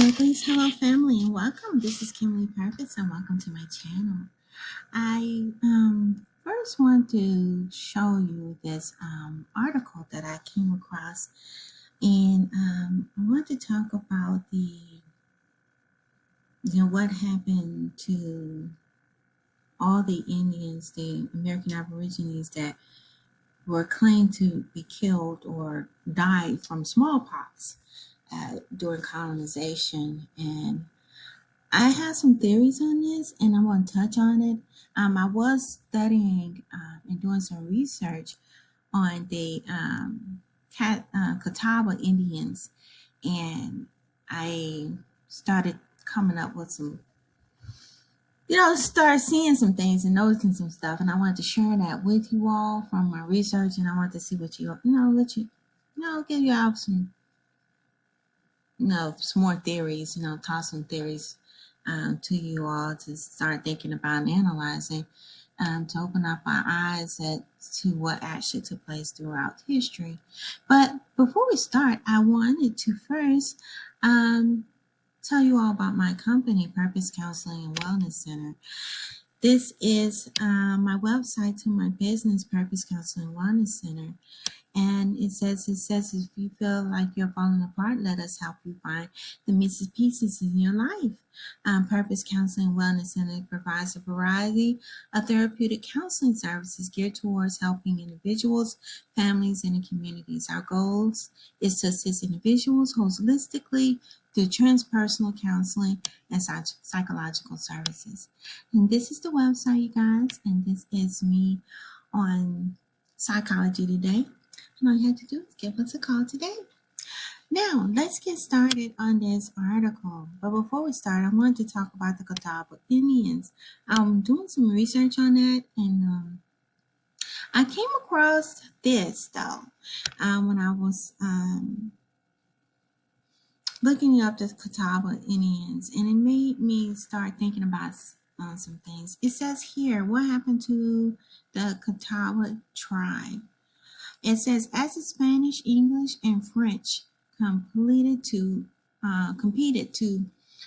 Greetings, hello family, and welcome. This is Kimberly Purpoz, and welcome to my channel. I first want to show you this article that I came across, and I want to talk about what happened to all the Indians, the American Aborigines that were claimed to be killed or died from smallpox during colonization. And I have some theories on this, and I want to touch on it. I was studying and doing some research on the Kadab Indians, and I started coming up with some, start seeing some things and noticing some stuff, and I wanted to share that with you all from my research, and I want to see what give you out some some more theories, toss some theories to you all to start thinking about and analyzing, to open up our eyes to what actually took place throughout history. But before we start, I wanted to first tell you all about my company, Purpoz Counseling and Wellness Center. This is my website to my business, Purpoz Counseling and Wellness Center. And it says, if you feel like you're falling apart, let us help you find the missing pieces in your life. Purpoz Counseling and Wellness Center provides a variety of therapeutic counseling services geared towards helping individuals, families, and communities. Our goals is to assist individuals holistically through transpersonal counseling and psychological services. And this is the website, you guys, and this is me on Psychology Today. And all you have to do is give us a call today. Now, let's get started on this article. But before we start, I want to talk about the Kadab Opinions. I'm doing some research on that, and I came across this, though, when I was looking up the Kadab Indians, and it made me start thinking about some things. It says here, what happened to the Kadab tribe? It says, as the Spanish, English, and French competed to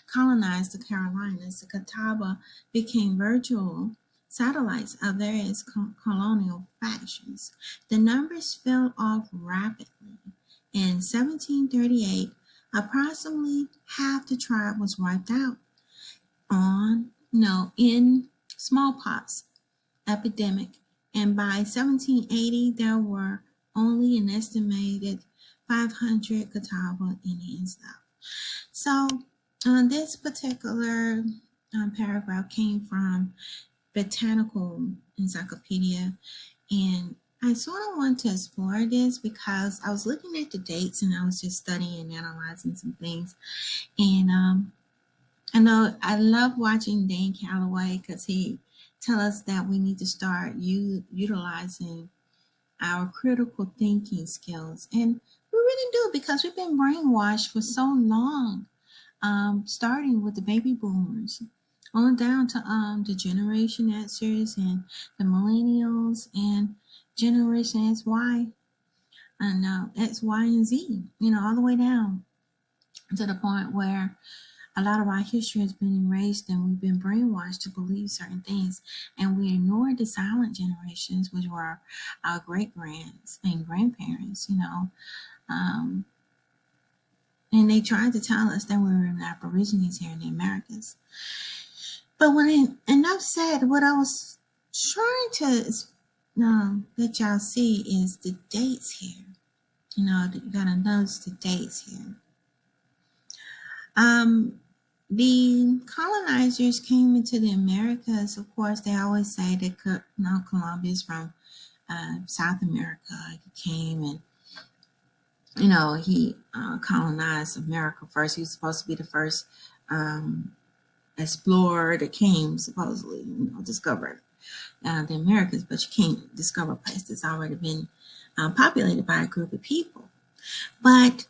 colonize the Carolinas, the Catawba became virtual satellites of various colonial factions. The numbers fell off rapidly. In 1738, approximately half the tribe was wiped out in smallpox epidemic. And by 1780, there were only an estimated 500 Catawba Indians left. So, this particular paragraph came from Botanical Encyclopedia, and I sort of want to explore this because I was looking at the dates and I was just studying and analyzing some things. And I know I love watching Dan Calloway because he tell us that we need to start utilizing our critical thinking skills. And we really do, because we've been brainwashed for so long, starting with the baby boomers on down to the Generation Xers and the millennials and Generation XY and X, Y, and Z, all the way down to the point where a lot of our history has been erased and we've been brainwashed to believe certain things, and we ignored the silent generations, which were our great-grands and grandparents, and they tried to tell us that we were in Aborigines here in the Americas. But enough said, what I was trying to let y'all see is the dates here. You gotta notice the dates here. The colonizers came into the Americas. Of course, they always say that Columbus from South America. He came and he colonized America first. He was supposed to be the first explorer that came, supposedly, discovered the Americas. But you can't discover a place that's already been populated by a group of people. But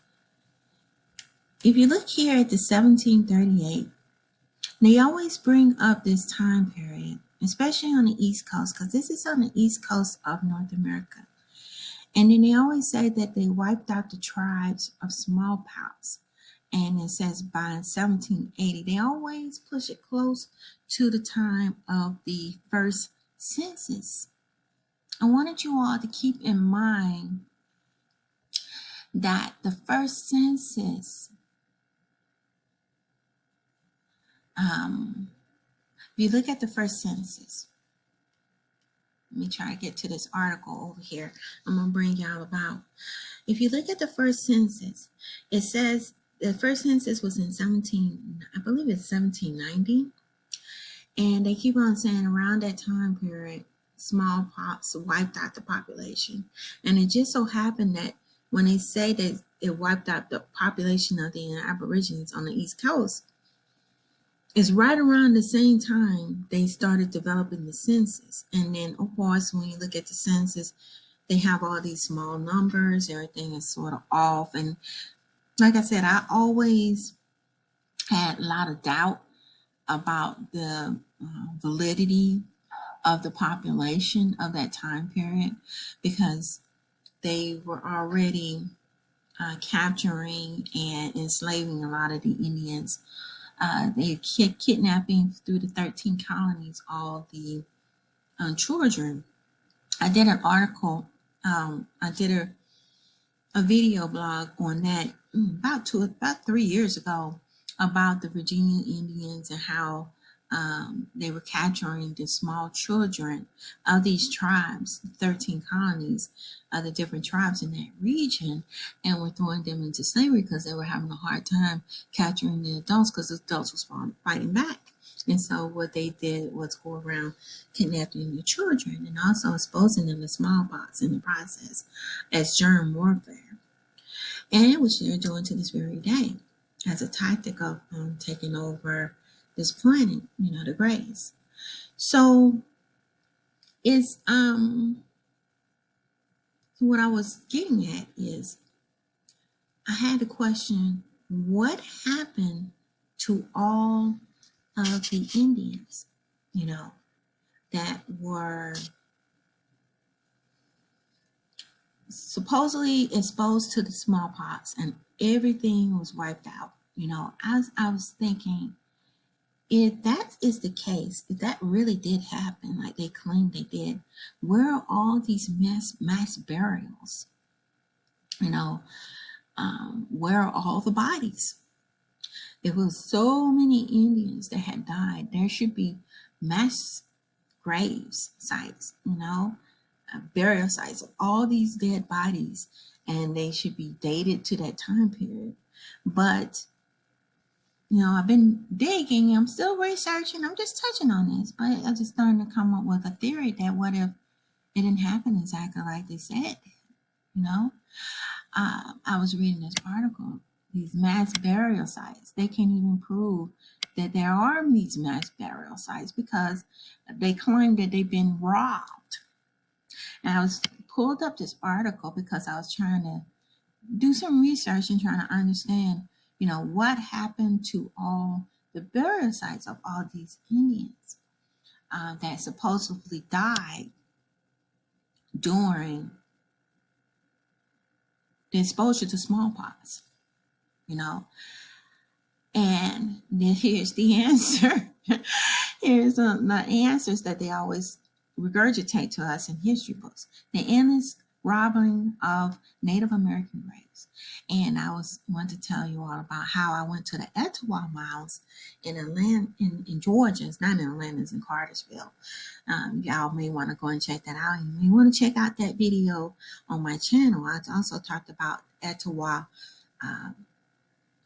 if you look here at the 1738, they always bring up this time period, especially on the East Coast, because this is on the East Coast of North America. And then they always say that they wiped out the tribes of smallpox. and it says by 1780. They always push it close to the time of the first census. I wanted you all to keep in mind that the first census, if you look at the first census, let me try to get to this article over here. I'm going to bring y'all about. If you look at the first census, it says the first census was in I believe it's 1790. And they keep on saying around that time period, smallpox wiped out the population. And it just so happened that when they say that it wiped out the population of the Aborigines on the East Coast, it's right around the same time they started developing the census. And then, of course, when you look at the census, they have all these small numbers, everything is sort of off. And like I said, I always had a lot of doubt about the validity of the population of that time period, because they were already capturing and enslaving a lot of the Indians. They kidnapping through the 13 colonies all the children. I did an article, I did a video blog on that about 3 years ago about the Virginia Indians and how they were capturing the small children of these tribes, 13 colonies of the different tribes in that region, and were throwing them into slavery because they were having a hard time capturing the adults because the adults was fighting back. And so what they did was go around kidnapping the children and also exposing them to smallpox in the process as germ warfare. And which they're doing to this very day as a tactic of taking over this planet, the grays. So it's what I was getting at is I had to question what happened to all of the Indians, that were supposedly exposed to the smallpox and everything was wiped out. As I was thinking, if that is the case, if that really did happen, like they claimed they did, where are all these mass burials? Where are all the bodies? There was so many Indians that had died. There should be mass graves sites, burial sites of all these dead bodies, and they should be dated to that time period. But I've been digging, I'm still researching, I'm just touching on this, but I just starting to come up with a theory that what if it didn't happen exactly like they said, I was reading this article, these mass burial sites, they can't even prove that there are these mass burial sites because they claim that they've been robbed. And I was pulled up this article because I was trying to do some research and trying to understand what happened to all the burial sites of all these Indians that supposedly died during the exposure to smallpox, And then here's the answer. Here's the answers that they always regurgitate to us in history books. The endless robbering of Native American graves. And I want to tell you all about how I went to the Etowah Mounds in Atlanta, in Georgia. It's not in Atlanta, it's in Cartersville. Y'all may want to go and check that out. You may want to check out that video on my channel. I also talked about Etowah,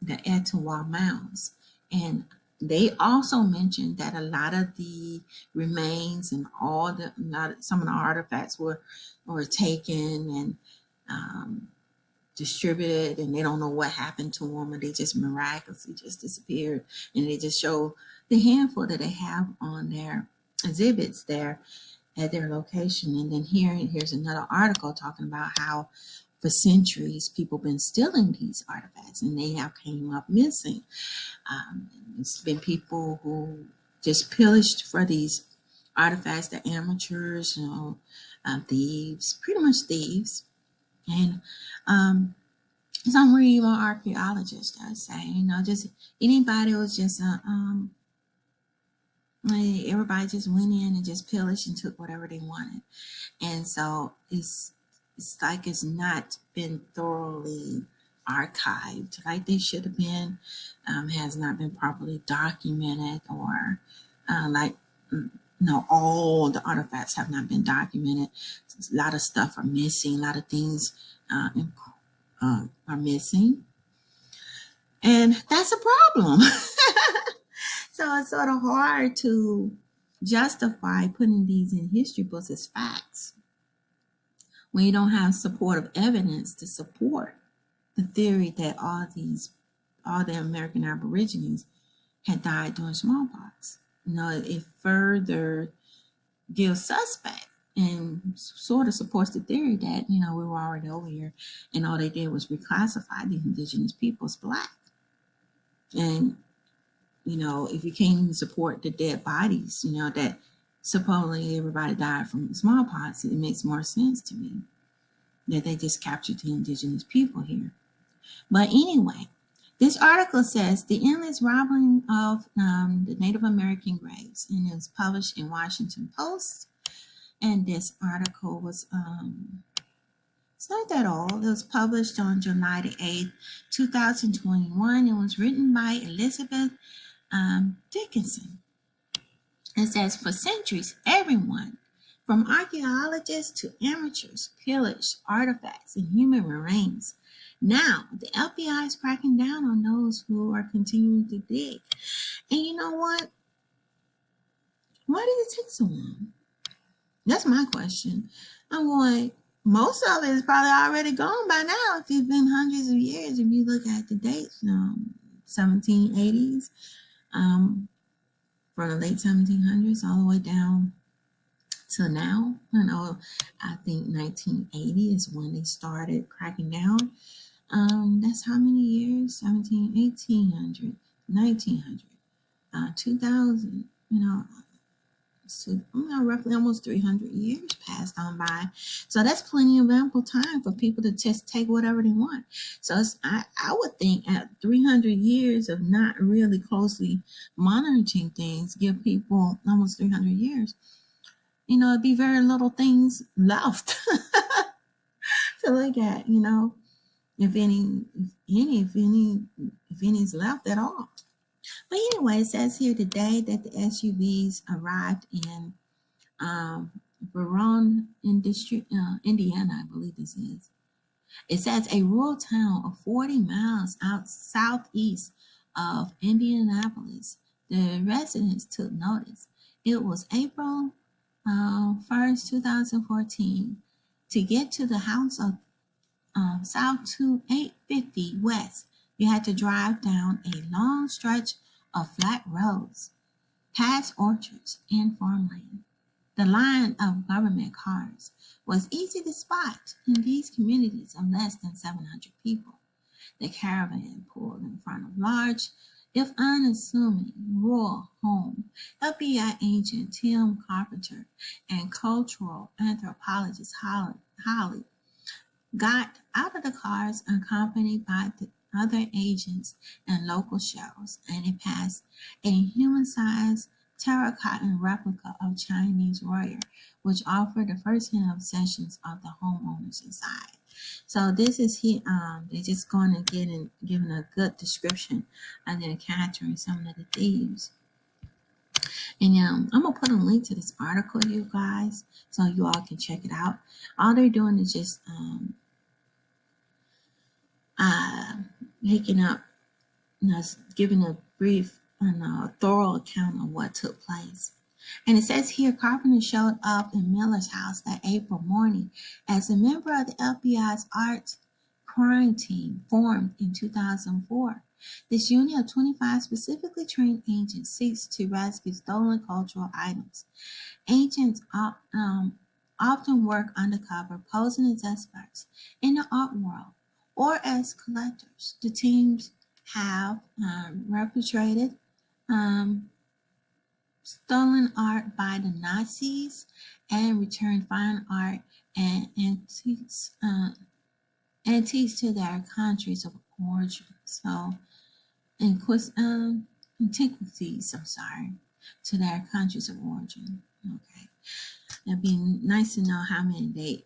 the Etowah Mounds. And they also mentioned that a lot of the remains and some of the artifacts were taken and distributed, and they don't know what happened to them, and they just miraculously just disappeared. And they just show the handful that they have on their exhibits there at their location. And then here's another article talking about how for centuries people been stealing these artifacts and they have came up missing. It's been people who just pillaged for these artifacts, the amateurs, thieves, pretty much thieves. And some real archaeologists that say, just anybody was just everybody just went in and just pillaged and took whatever they wanted. And so it's like it's not been thoroughly archived like they should have been, has not been properly documented, or like no, all the artifacts have not been documented. A lot of stuff are missing. A lot of things are missing, and that's a problem. So it's sort of hard to justify putting these in history books as facts when you don't have supportive evidence to support the theory that all the American Aborigines had died during smallpox. It further gives suspect and sort of supports the theory that, we were already over here and all they did was reclassify the indigenous people as black. And, if you can't even support the dead bodies, that supposedly everybody died from smallpox, it makes more sense to me that they just captured the indigenous people here. But anyway, this article says the endless robbering of the Native American graves, and it was published in Washington Post. And this article was, it's not that old. It was published on July the 8th, 2021. It was written by Elizabeth Dickinson. It says, for centuries, everyone, from archaeologists to amateurs, pillaged artifacts and human remains. Now, the FBI is cracking down on those who are continuing to dig. And you know what? Why did it take so long? That's my question. I'm going, most of it is probably already gone by now. If it's been hundreds of years, if you look at the dates, 1780s, from the late 1700s all the way down to now. I think 1980 is when they started cracking down. That's how many years? 1800, 1900, 2000, roughly almost 300 years passed on by. So that's plenty of ample time for people to just take whatever they want. So I would think at 300 years of not really closely monitoring things, give people almost 300 years, it'd be very little things left to look at, if any's left at all. But anyway, it says here today that the SUVs arrived in Verone, Indiana, I believe this is. It says a rural town of 40 miles out southeast of Indianapolis. The residents took notice. It was April 1st, 2014. To get to the house of South 2850 West, you had to drive down a long stretch of flat roads, past orchards and farmland. The line of government cars was easy to spot in these communities of less than 700 people. The caravan pulled in front of large, if unassuming, rural home. FBI agent Tim Carpenter and cultural anthropologist Holly got out of the cars accompanied by the other agents and local sheriffs, and it passed a human-sized terracotta replica of Chinese warrior, which offered the first-hand obsessions of the homeowners inside. So this is here. They're just going to get and giving a good description and then capturing some of the thieves. And I'm gonna put a link to this article, you guys, so you all can check it out. All they're doing is just making up, giving a brief and a thorough account of what took place. And it says here, Carpenter showed up in Miller's house that April morning as a member of the FBI's art crime team formed in 2004. This unit of 25 specifically trained agents seeks to rescue stolen cultural items. Agents often work undercover, posing as experts in the art world or as collectors. The teams have repatriated stolen art by the Nazis and returned fine art and antiques antiques to their countries of origin. So, and antiquities, to their countries of origin. Okay. It'd be nice to know how many they,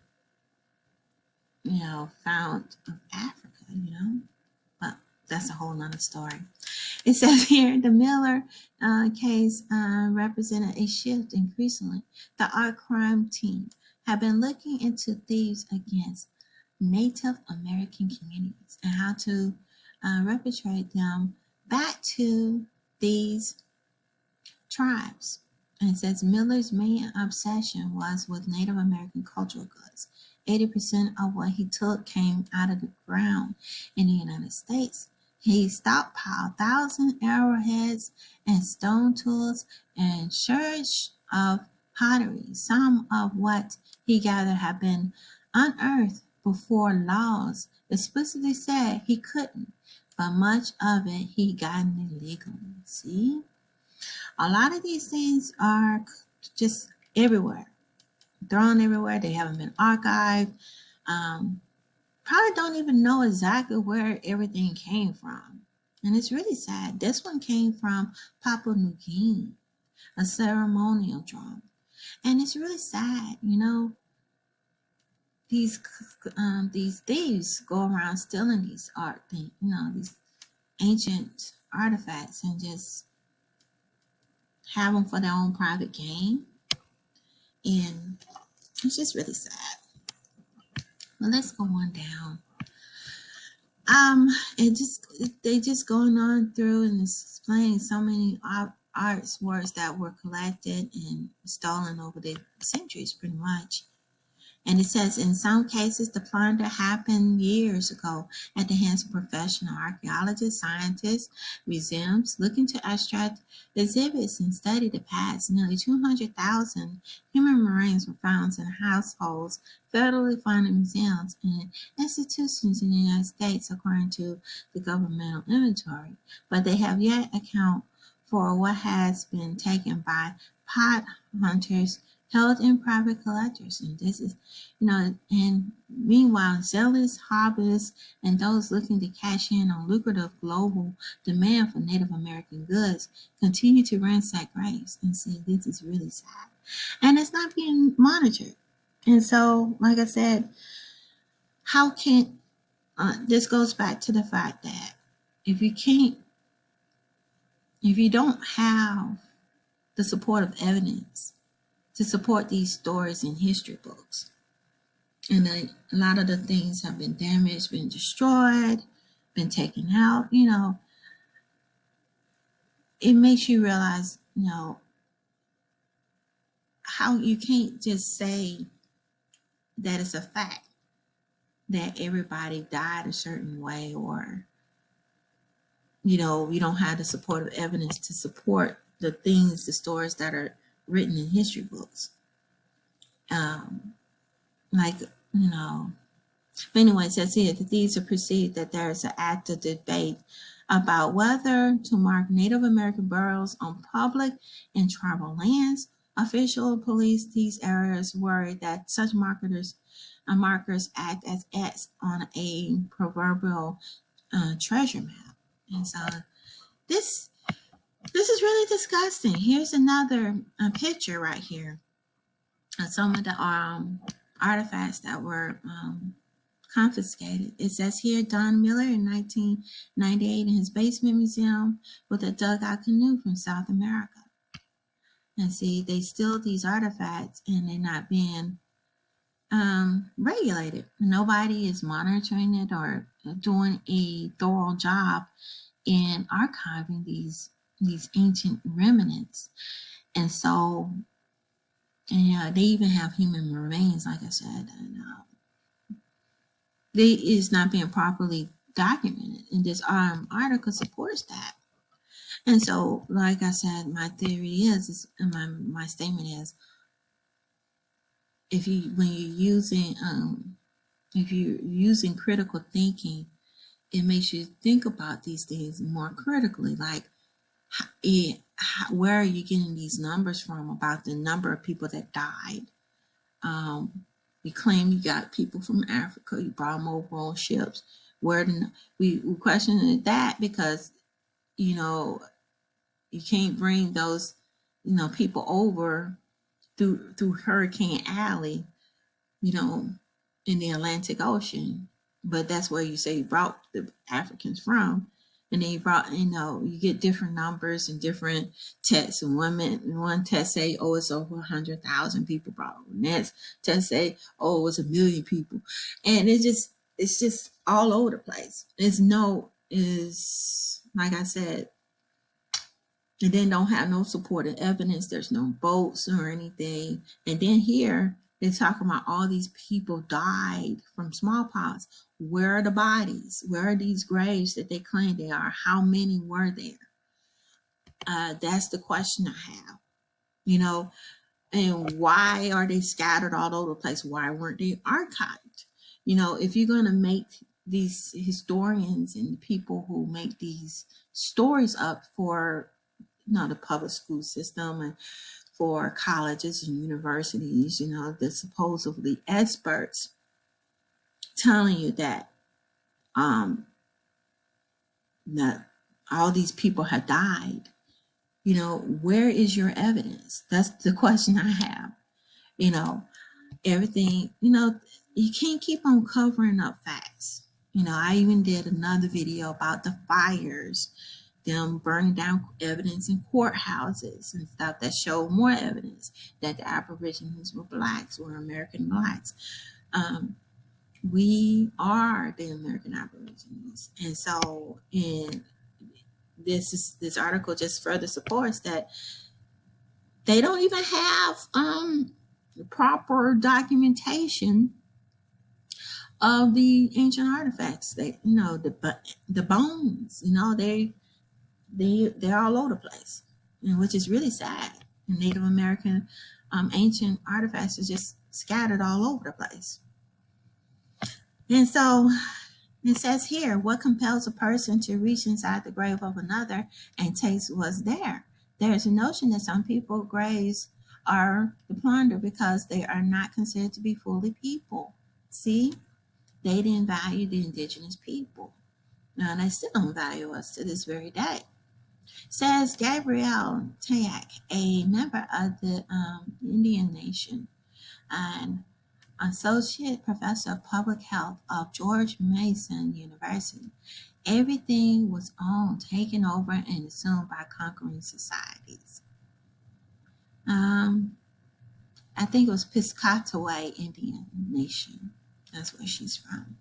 found of Africa, but that's a whole nother story. It says here the Miller case represented a shift increasingly. The art crime team have been looking into thieves against Native American communities and how to repatriate them back to these tribes. And it says Miller's main obsession was with Native American cultural goods. 80% of what he took came out of the ground in the United States. He stockpiled 1,000 arrowheads and stone tools and sherds of pottery. Some of what he gathered had been unearthed before laws explicitly said he couldn't, but much of it he gotten illegally. See? A lot of these things are just everywhere, thrown everywhere. They haven't been archived. Probably don't even know exactly where everything came from. And it's really sad. This one came from Papua New Guinea, a ceremonial drum. And it's really sad, these thieves go around stealing these art things, these ancient artifacts and just have them for their own private gain. And it's just really sad. Well, let's go on down. They just going on through and explaining so many artworks that were collected and stolen over the centuries, pretty much. And it says in some cases the plunder happened years ago at the hands of professional archaeologists, scientists, museums looking to extract exhibits and study the past. Nearly 200,000 human remains were found in households, federally funded museums, and institutions in the United States, according to the governmental inventory. But they have yet account for what has been taken by pot hunters held in private collectors. And this is, and meanwhile, zealous hobbyists and those looking to cash in on lucrative global demand for Native American goods continue to ransack graves. And see, this is really sad. And it's not being monitored. And so, like I said, how can, this goes back to the fact that if you don't have the support of evidence to support these stories in history books, and a lot of the things have been damaged, been destroyed, been taken out, it makes you realize, how you can't just say that it's a fact that everybody died a certain way, or you don't have the supportive evidence to support the stories that are written in history books. But anyway, it says here that these are perceived that there is an active debate about whether to mark Native American burials on public and tribal lands. Official police these areas worry that such markers act as X on a proverbial treasure map. And so this is really disgusting. Here's another picture right here of some of the artifacts that were confiscated. It says here Don Miller in 1998 in his basement museum with a dugout canoe from South America. And see, they steal these artifacts and they're not being regulated. Nobody is monitoring it or doing a thorough job in archiving these ancient remnants. And so, and they even have human remains, like I said, and they is not being properly documented. And this article supports that. And so, like I said, my theory is my statement is, if you're using critical thinking, it makes you think about these things more critically. Like, where are you getting these numbers from about the number of people that died? You claim you got people from Africa. You brought them over on ships. We question that because you know you can't bring those people over through Hurricane Alley, you know, in the Atlantic Ocean. But that's where you say you brought the Africans from. And then you brought, you get different numbers and different tests. And one test say, oh, it's over 100,000 people brought. Next test say, oh, it was 1 million people. And it's just all over the place. Is like I said, and then don't have no supporting evidence. There's no boats or anything. And then here they're talking about all these people died from smallpox. Where are the bodies? Where are these graves that they claim they are? How many were there? That's the question I have. And why are they scattered all over the place? Why weren't they archived? If you're going to make these historians and people who make these stories up for the public school system and for colleges and universities, the supposedly experts telling you that that all these people have died, where is your evidence? That's the question I have. Everything, you can't keep on covering up facts. I even did another video about the fires, them burning down evidence in courthouses and stuff that showed more evidence that the Aborigines were blacks or American blacks. We are the American Aborigines. And so this article just further supports that they don't even have proper documentation of the ancient artifacts. They, the bones, they're all over the place, which is really sad. Native American ancient artifacts are just scattered all over the place. And so it says here, what compels a person to reach inside the grave of another and taste what's there? There's a notion that some people's graves are the plunder because they are not considered to be fully people. See, they didn't value the indigenous people. Now, they still don't value us to this very day. Says Gabrielle Tayak, a member of the Indian Nation and Associate Professor of Public Health of George Mason University. Everything was owned, taken over, and assumed by conquering societies. I think it was Piscataway Indian Nation. That's where she's from.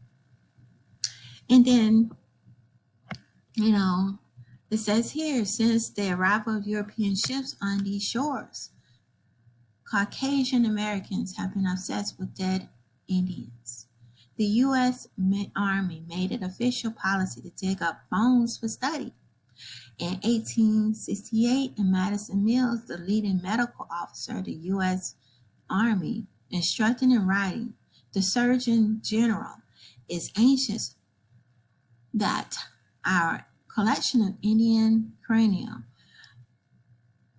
And then, it says here, since the arrival of European ships on these shores, Caucasian Americans have been obsessed with dead Indians. The U.S. Army made it official policy to dig up bones for study. In 1868, in Madison Mills, the leading medical officer of the U.S. Army, instructing in writing, the Surgeon General is anxious that our collection of Indian cranium,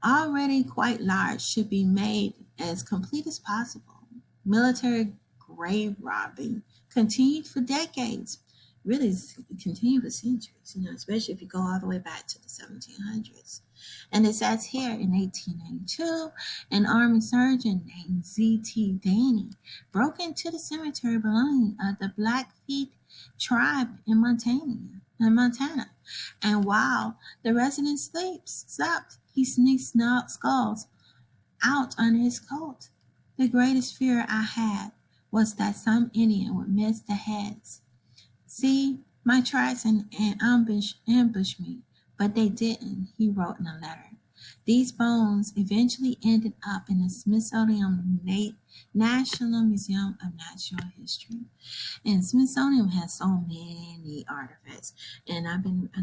already quite large, should be made as complete as possible. Military grave robbing continued for decades, really continued for centuries, especially if you go all the way back to the 1700s. And it says here in 1892, an Army surgeon named Z.T. Daney broke into the cemetery belonging to the Blackfeet tribe in Montana. And while the resident slept, he sneaked skulls out under his coat. The greatest fear I had was that some Indian would miss the heads. See, my tracks and ambush me, but they didn't, he wrote in a letter. These bones eventually ended up in the Smithsonian National Museum of Natural History. And Smithsonian has so many artifacts. And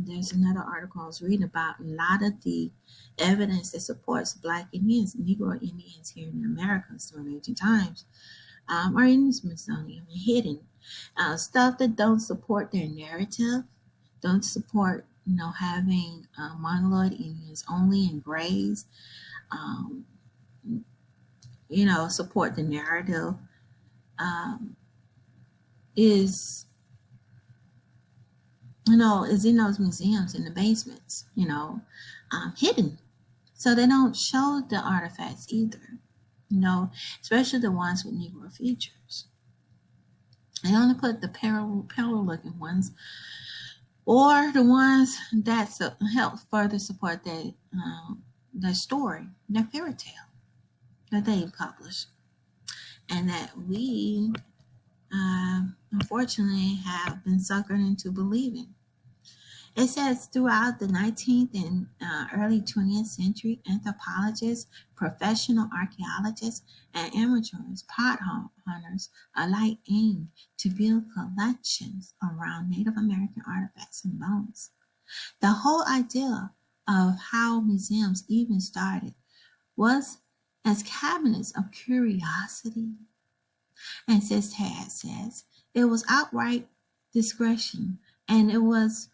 there's another article I was reading about a lot of the evidence that supports Black Indians, Negro Indians here in the Americas during ancient times are in the Smithsonian, hidden. Stuff that don't support their narrative, don't support having Mongoloid Indians only in graves, support the narrative um, is is in those museums in the basements, hidden. So they don't show the artifacts either, especially the ones with Negro features. They only put the parallel looking ones or the ones that help further support their story, their fairy tale that they publish, and that we unfortunately have been suckered into believing. It says throughout the 19th and early 20th century, anthropologists, professional archaeologists, and amateurs, pot hunters alike aimed to build collections around Native American artifacts and bones. The whole idea of how museums even started was as cabinets of curiosity. And as Tad says, it was outright discretion, and it was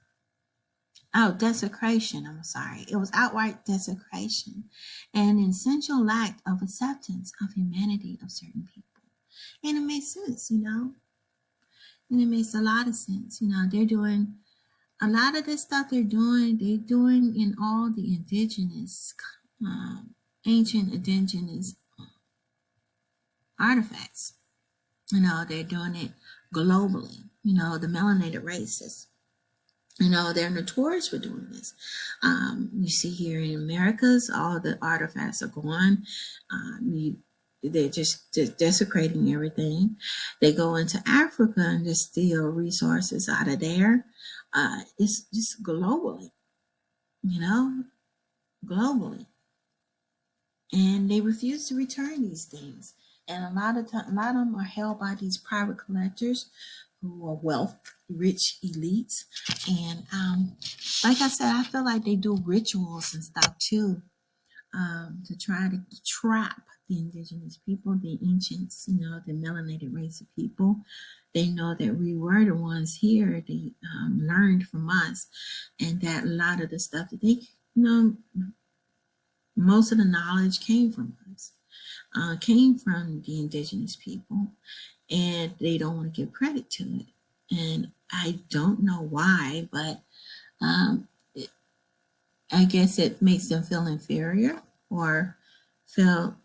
desecration. I'm sorry. It was outright desecration, and an essential lack of acceptance of humanity of certain people. And it makes sense, and it makes a lot of sense. They're doing a lot of this stuff they're doing in all the indigenous, ancient indigenous artifacts. They're doing it globally. The melanated races. They're notorious for doing this. You see here in Americas, all the artifacts are gone. They're just desecrating everything. They go into Africa and just steal resources out of there. It's just globally, globally. And they refuse to return these things. And a lot of them are held by these private collectors who are rich elites. And like I said, I feel like they do rituals and stuff too, to try to trap the indigenous people, the ancients, the melanated race of people. They know that we were the ones here. They learned from us, and that a lot of the stuff that they, most of the knowledge came from us, came from the indigenous people, and they don't want to give credit to it. And I don't know why, but I guess it makes them feel inferior or feel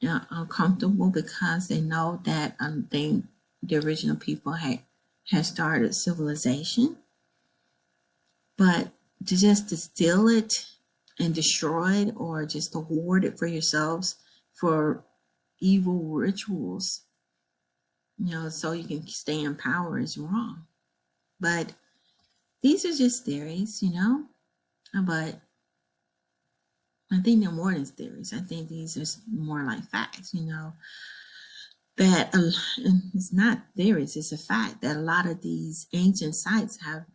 uncomfortable because they know that the original people had started civilization. But to steal it and destroy it, or just to hoard it for yourselves for evil rituals, so you can stay in power, is wrong. But these are just theories, but I think they're more than theories. I think these are more like facts, that it's not theories, it's a fact that a lot of these ancient sites have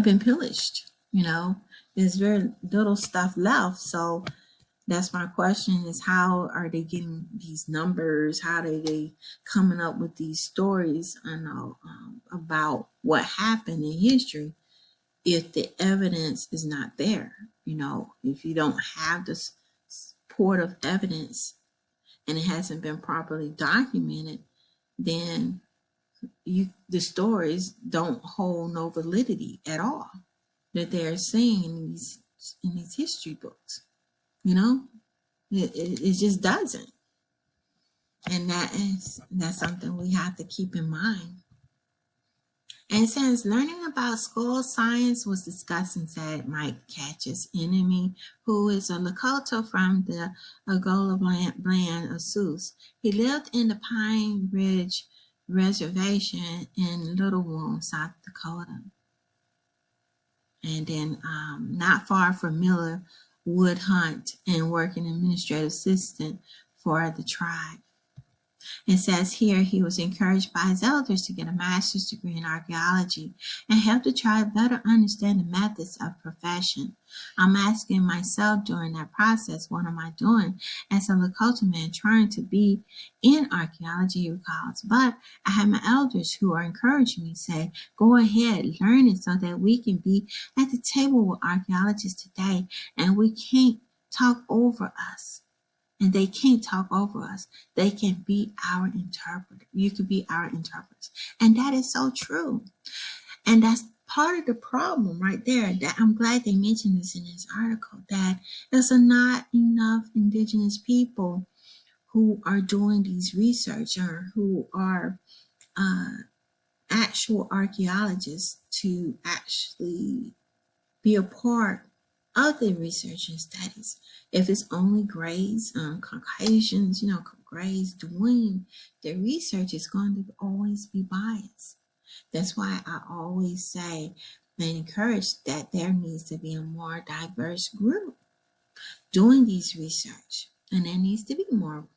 been pillaged. There's very little stuff left. So that's my question, is how are they getting these numbers? How are they coming up with these stories about what happened in history if the evidence is not there? If you don't have the support of evidence and it hasn't been properly documented, then the stories don't hold no validity at all that they're saying in these history books. It just doesn't. And that's something we have to keep in mind. And since learning about skull science was discussing, said Mike Catch's enemy, who is a Lakota from the Agola Bland of Sioux. He lived in the Pine Ridge Reservation in Little Wound, South Dakota. And then not far from Miller, would hunt and work an administrative assistant for the tribe. It says here he was encouraged by his elders to get a master's degree in archaeology and help the tribe better understand the methods of profession. I'm asking myself during that process, what am I doing as a Lakota man trying to be in archaeology, he recalls. But I have my elders who are encouraging me, say, go ahead, learn it so that we can be at the table with archaeologists today and we can't talk over us. and they can't talk over us. They can be our interpreter. You could be our interpreters. And that is so true. And that's part of the problem right there. That I'm glad they mentioned this in this article, that there's not enough Indigenous people who are doing these research or who are actual archaeologists to actually be a part of the research and studies. If it's only Greys, Caucasians, Greys doing the research, it's going to always be biased. That's why I always say and encourage that there needs to be a more diverse group doing these research. And there needs to be more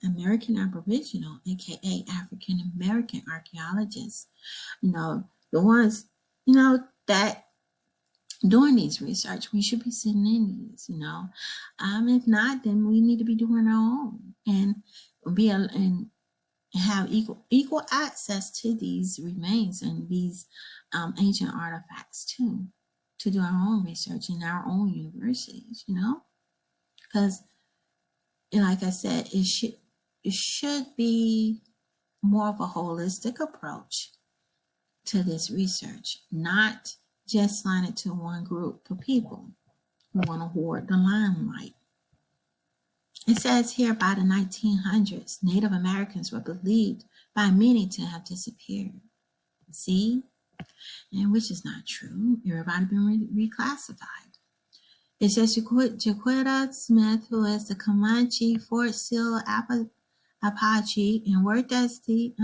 American Aboriginal, aka African American archaeologists, the ones, that doing these research. We should be sitting in these, if not, then we need to be doing our own and have equal access to these remains and these ancient artifacts too, to do our own research in our own universities, because like I said, it should be more of a holistic approach to this research, not just line it to one group of people who want to hoard the limelight. It says here by the 1900s, Native Americans were believed by many to have disappeared. See? And which is not true. Everybody been reclassified. It says Jaquetta Smith, who is the Comanche Fort Sill Apache and worked as the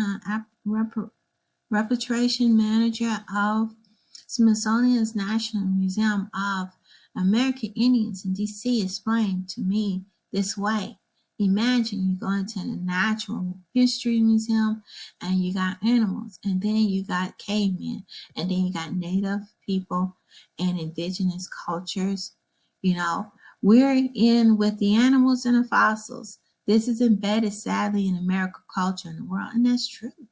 repatriation manager of Smithsonian's National Museum of American Indians in D.C., explained to me this way. Imagine you go into the Natural History Museum and you got animals, and then you got cavemen, and then you got Native people and Indigenous cultures. We're in with the animals and the fossils. This is embedded, sadly, in American culture and the world, and that's true.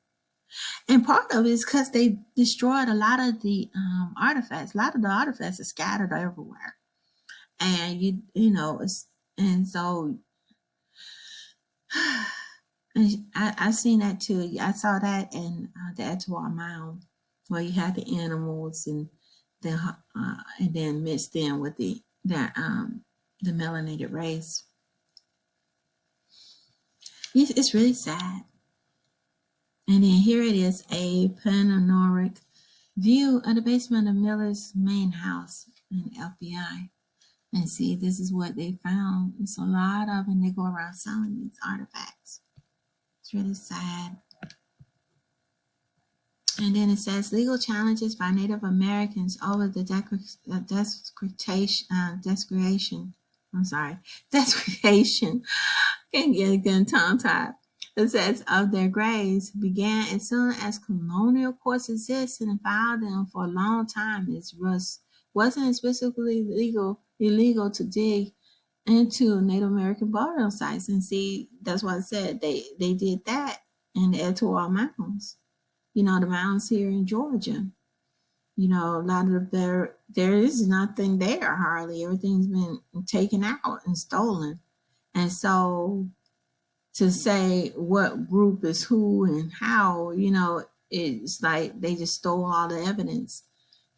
And part of it is because they destroyed a lot of the artifacts. A lot of the artifacts are scattered everywhere, and and so I seen that too. I saw that in the Etowah Mound, where you had the animals and then mixed in with the melanated race. It's really sad. And then here it is, a panoramic view of the basement of Miller's main house in FBI. And see, this is what they found. It's a lot of, and they go around selling these artifacts. It's really sad. And then it says legal challenges by Native Americans over the desecration. Can't get a good tongue tied. It says of their graves began as soon as colonial courts existed and filed them for a long time. It wasn't explicitly illegal to dig into Native American burial sites. And see, that's why I said they did that in the Etowah Mounds. The mounds here in Georgia. A lot of there is nothing there hardly. Everything's been taken out and stolen. And so to say what group is who and how, it's like they just stole all the evidence.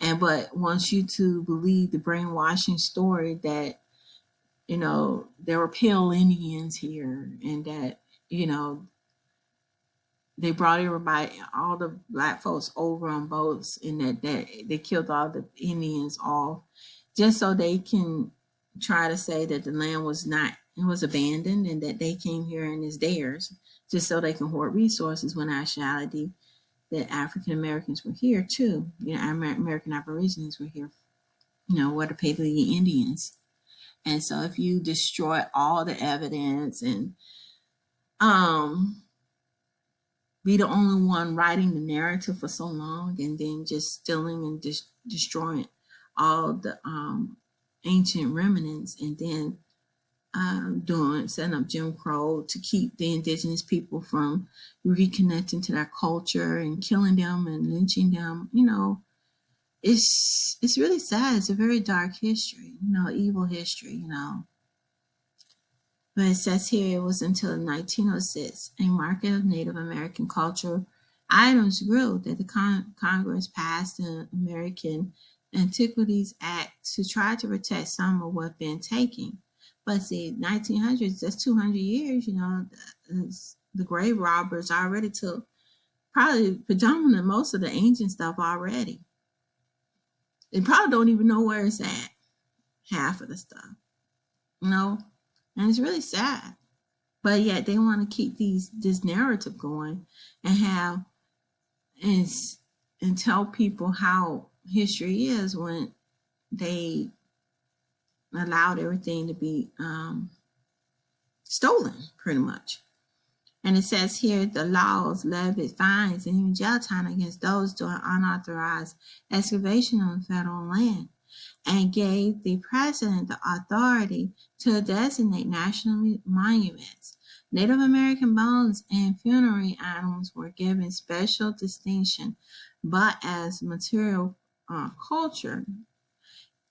But wants you to believe the brainwashing story that, there were Pale Indians here and that, they brought everybody, all the black folks over on boats, and that they killed all the Indians off just so they can try to say that the land was abandoned and that they came here and is theirs, just so they can hoard resources, when in actuality that African Americans were here too. American Aborigines were here, were the Pillaging Indians. And so if you destroy all the evidence and be the only one writing the narrative for so long, and then just stealing and destroying all the ancient remnants, and then setting up Jim Crow to keep the Indigenous people from reconnecting to their culture and killing them and lynching them, it's really sad. It's a very dark history, evil history, But it says here it was until 1906, a market of Native American cultural items grew, that the Congress passed the American Antiquities Act to try to protect some of what had been taken. But see, 1900s, that's 200 years, the grave robbers already took probably predominant most of the ancient stuff already. They probably don't even know where it's at, half of the stuff, and it's really sad. But yet they want to keep this narrative going and have and tell people how history is when they allowed everything to be stolen, pretty much. And it says here the laws levied fines and even jail time against those doing unauthorized excavation on federal land, and gave the president the authority to designate national monuments. Native American bones and funerary items were given special distinction, but as material culture.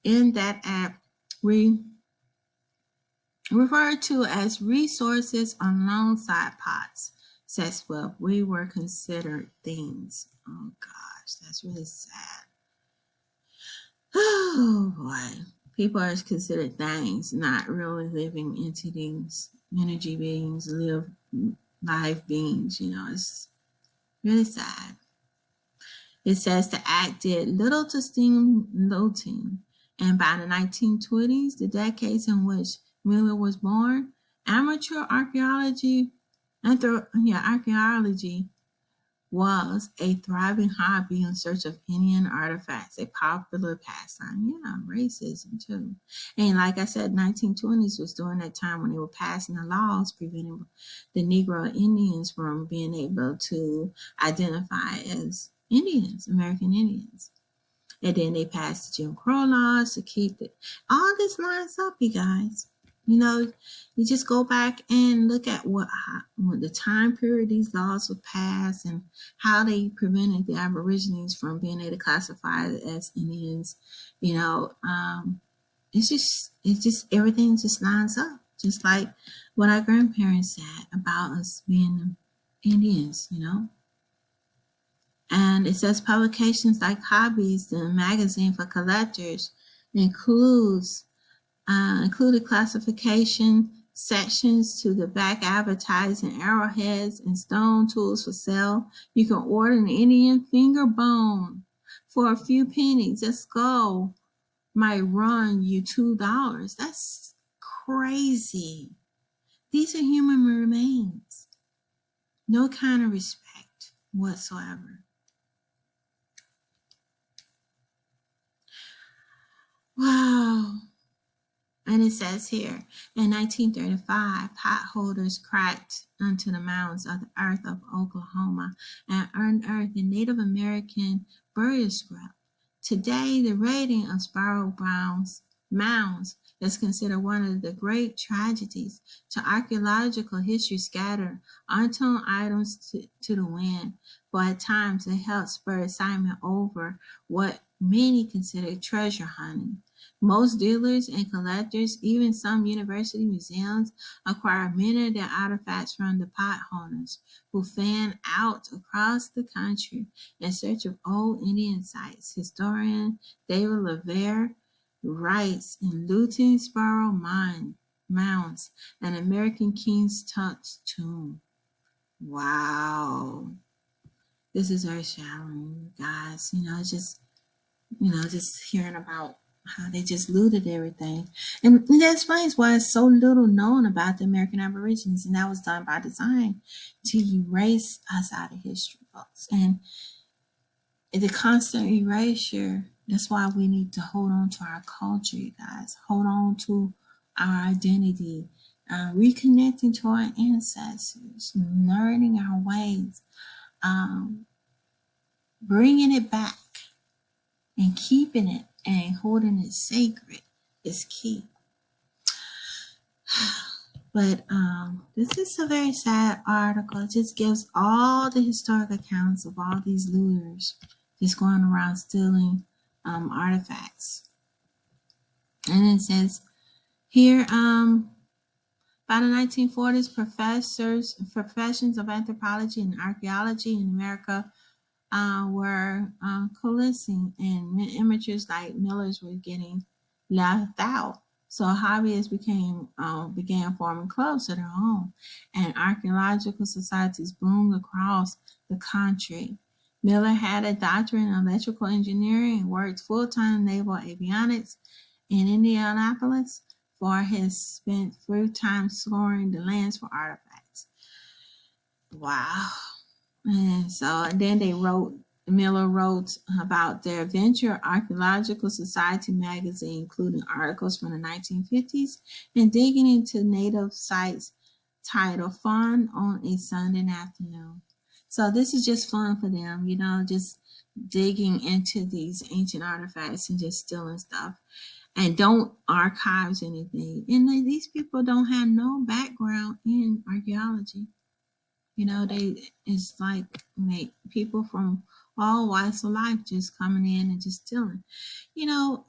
In that act, we referred to as resources alongside pots, says well, we were considered things. Oh gosh, that's really sad. Oh boy. People are considered things, not really living entities, energy beings, live beings. It's really sad. It says the act did little to stem looting, and by the 1920s, the decades in which Miller was born, amateur archaeology was a thriving hobby in search of Indian artifacts, a popular pastime. Yeah, racism too. And like I said, 1920s was during that time when they were passing the laws preventing the Negro Indians from being able to identify as Indians, American Indians. And then they passed the Jim Crow laws to keep it. All this lines up, you guys. You just go back and look at what the time period these laws were passed and how they prevented the Aborigines from being able to classify as Indians. It's just everything just lines up, just like what our grandparents said about us being Indians. And it says publications like Hobbies, the magazine for collectors, included classification sections to the back advertising arrowheads and stone tools for sale. You can order an Indian finger bone for a few pennies. A skull might run you $2. That's crazy. These are human remains. No kind of respect whatsoever. Wow. And it says here, in 1935, potholders cracked onto the mounds of the earth of Oklahoma and unearthed the Native American burial scrap. Today, the raiding of Sparrow Brown's mounds is considered one of the great tragedies to archaeological history, scattered untold items to the wind, but at times it helped spur excitement over what many consider treasure hunting. Most dealers and collectors, even some university museums, acquire many of their artifacts from the potholders who fan out across the country in search of old Indian sites. Historian David LaVere writes in Looting Sparrow Mounds, an American King's Tux tomb. Wow. This is earth-shattering, guys. Just hearing about how they just looted everything. And that explains why it's so little known about the American Aborigines. And that was done by design to erase us out of history books. And the constant erasure, that's why we need to hold on to our culture, you guys. Hold on to our identity. Reconnecting to our ancestors. Learning our ways. Bringing it back. And keeping it and holding it sacred is key. But this is a very sad article. It just gives all the historic accounts of all these looters just going around stealing artifacts. And it says here, By the 1940s, professions of anthropology and archaeology in America were coalescing, and amateurs like Millers were getting left out. So hobbyists began forming clubs of their own, and archaeological societies boomed across the country. Miller had a doctorate in electrical engineering and worked full-time in naval avionics in Indianapolis, for his spent free time scouring the lands for artifacts. Wow. And so then Miller wrote about their Venture Archaeological Society magazine, including articles from the 1950s and digging into native sites titled Fun on a Sunday Afternoon. So this is just fun for them, just digging into these ancient artifacts and just stealing stuff. And don't archive anything. And these people don't have no background in archaeology. It's like people from all walks of life just coming in and just stealing. Do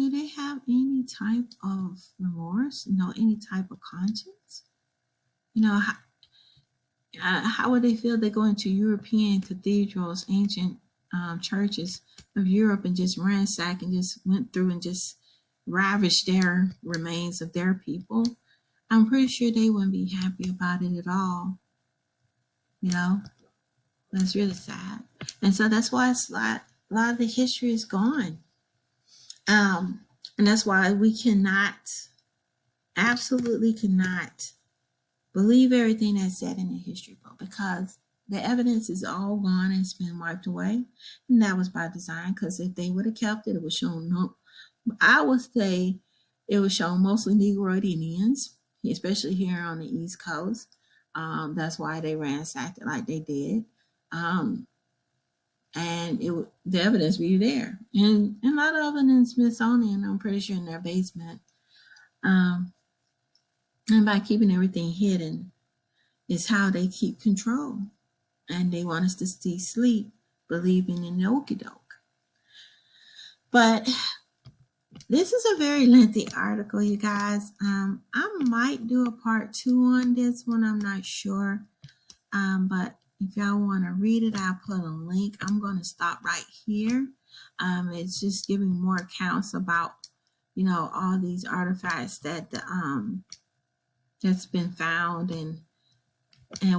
they have any type of remorse? Any type of conscience? How would they feel they go into European cathedrals, ancient churches of Europe, and just ransack and just went through and just ravished their remains of their people? I'm pretty sure they wouldn't be happy about it at all. That's really sad. And so that's why it's a lot of the history is gone. And that's why we absolutely cannot believe everything that's said in the history book, because the evidence is all gone and it's been wiped away. And that was by design, because if they would have kept it, it would show I would say it would show mostly Negroid Indians, especially here on the East Coast. That's why they ransacked it like they did. And the evidence would be there. And a lot of it in Smithsonian, I'm pretty sure in their basement. And by keeping everything hidden is how they keep control. And they want us to stay asleep, believing in the okie doke. But this is a very lengthy article, you guys. I might do a part 2 on this one. I'm not sure. But if y'all want to read it, I'll put a link. I'm going to stop right here. It's just giving more accounts about, all these artifacts that that's been found, and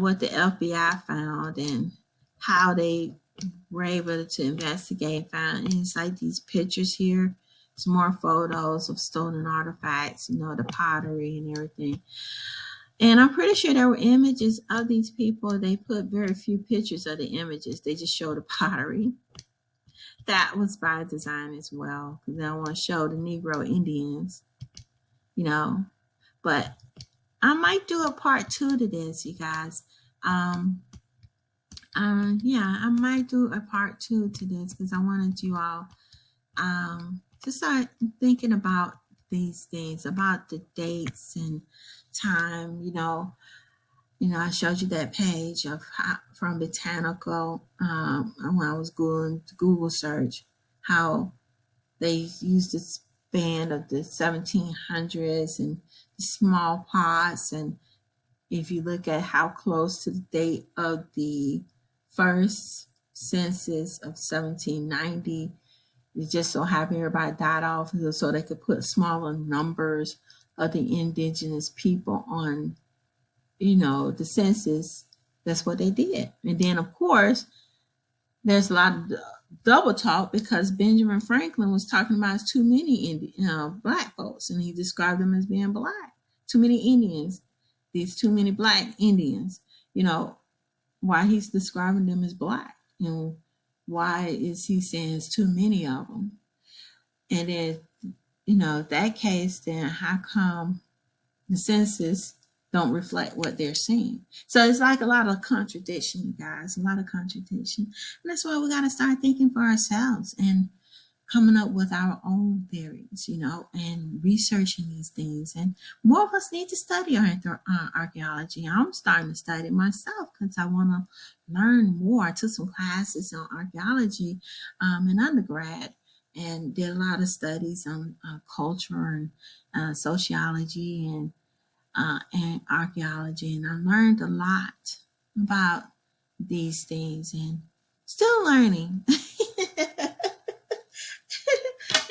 what the FBI found, and how they were able to investigate, found. And it's like these pictures here. It's more photos of stolen artifacts, the pottery and everything. And I'm pretty sure there were images of these people. They put very few pictures of the images. They just show the pottery. That was by design as well, because they don't want to show the Negro Indians, But I might do a part 2 to this, you guys. I might do a part 2 to this, because I wanted you all to start thinking about these things, about the dates and time. I showed you that page of from Botanical when I was doing Google search, how they used the span of the 1700s and the smallpox. And if you look at how close to the date of the first census of 1790, it just so happened everybody died off, so they could put smaller numbers of the indigenous people on, the census. That's what they did. And then, of course, there's a lot of double talk, because Benjamin Franklin was talking about too many black folks, and he described them as being black. Too many Indians, these too many black Indians. Why he's describing them as black? Why is he saying it's too many of them? And then, that case, then how come the census don't reflect what they're saying? So it's like a lot of contradiction, you guys, a lot of contradiction. And that's why we got to start thinking for ourselves and coming up with our own theories, and researching these things. And more of us need to study archaeology. I'm starting to study it myself, because I want to learn more. I took some classes on archaeology in undergrad, and did a lot of studies on culture and sociology, and and archaeology, and I learned a lot about these things, and still learning.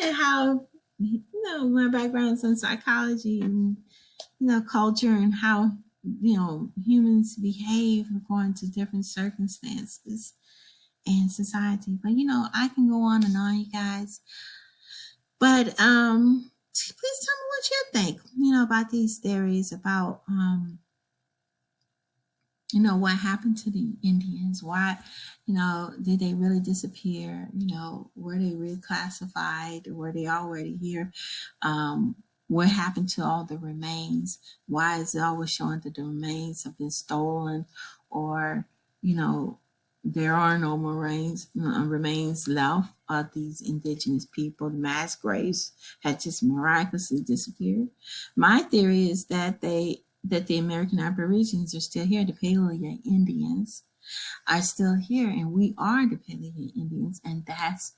And how, my background's in psychology and, culture, and how, humans behave according to different circumstances and society. But, I can go on and on, you guys. But please tell me what you think, about these theories about, what happened to the Indians? Why, did they really disappear? Were they reclassified? Were they already here? What happened to all the remains? Why is it always showing that the remains have been stolen, or, there are no more remains left of these indigenous people? The mass graves had just miraculously disappeared. My theory is that the American Aborigines are still here. The Pillaging Indians are still here, and we are the Pillaging Indians, and that's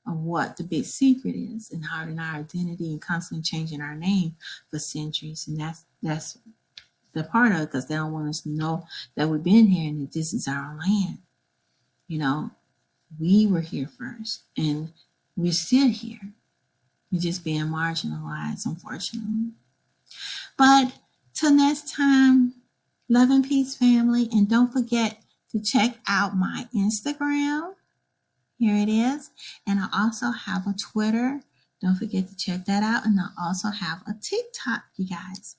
what the big secret is, and hiding our identity and constantly changing our name for centuries. And that's the part of it, because they don't want us to know that we've been here and that this is our land. We were here first, and we're still here. We're just being marginalized, unfortunately. But till next time, love and peace, family. And don't forget to check out my Instagram. Here it is. And I also have a Twitter. Don't forget to check that out. And I also have a TikTok, you guys.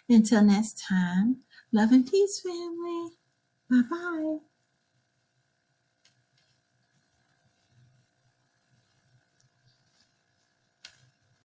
Until next time, love and peace, family. Bye-bye.